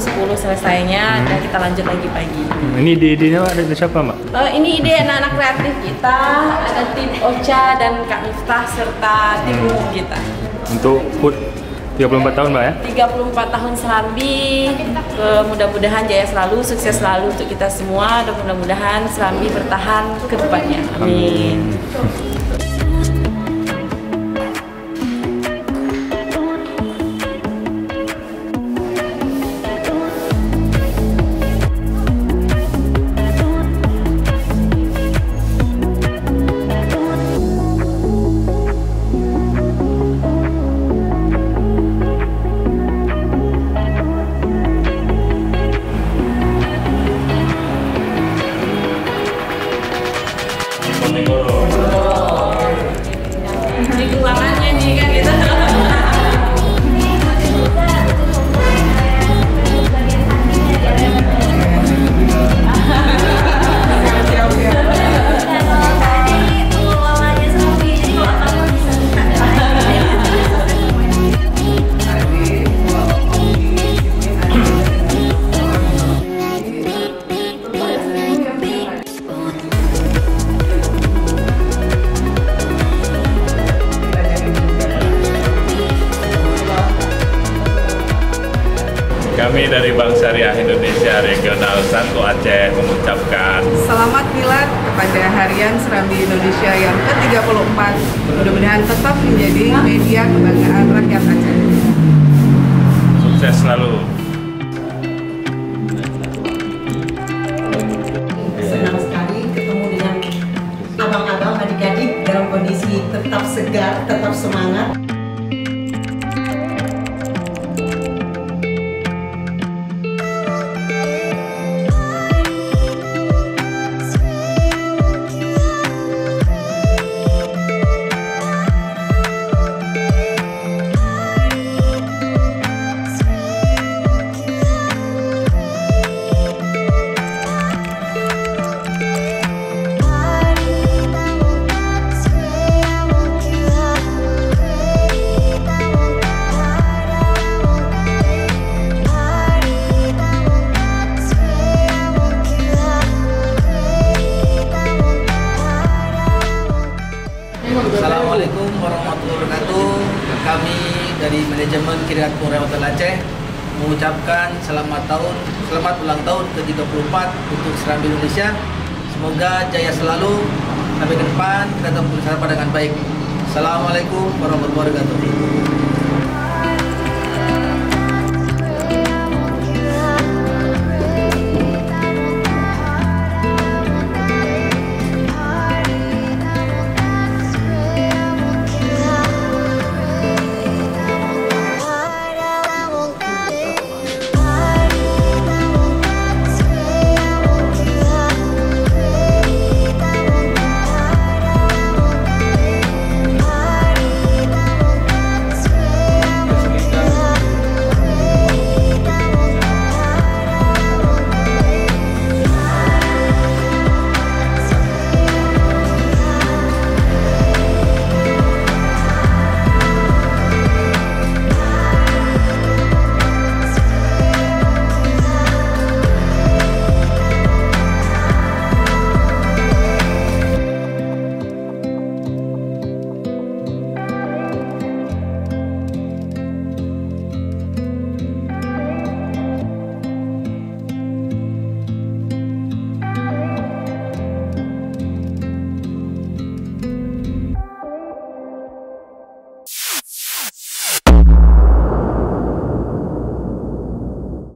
10 selesainya dan kita lanjut lagi pagi. Ini ide-idenya ada dari siapa, Mbak? Ini ide anak-anak kreatif kita, ada tim Ocha dan Kak Miftah serta tim umum kita. Untuk HUT 34 tahun, Mbak ya? 34 tahun Serambi, mudah-mudahan jaya selalu, sukses selalu untuk kita semua, dan mudah-mudahan Serambi bertahan ke depannya. Amin. Di keuangannya nih kan kita. Kami dari Bank Syariah Indonesia Regional 1 Aceh mengucapkan selamat milad kepada Harian Serambi Indonesia yang ke-34. Mudah-mudahan tetap menjadi media kebanggaan rakyat Aceh. sukses selalu. Senang sekali ketemu dengan abang-abang, adik-adik dalam kondisi tetap segar, tetap semangat. Assalamualaikum warahmatullahi wabarakatuh. Kami dari manajemen Kiryat Hotel Aceh mengucapkan selamat ulang tahun ke-34 untuk Serambi Indonesia. Semoga jaya selalu sampai ke depan, kita tetap berusaha dengan baik. Assalamualaikum warahmatullahi wabarakatuh.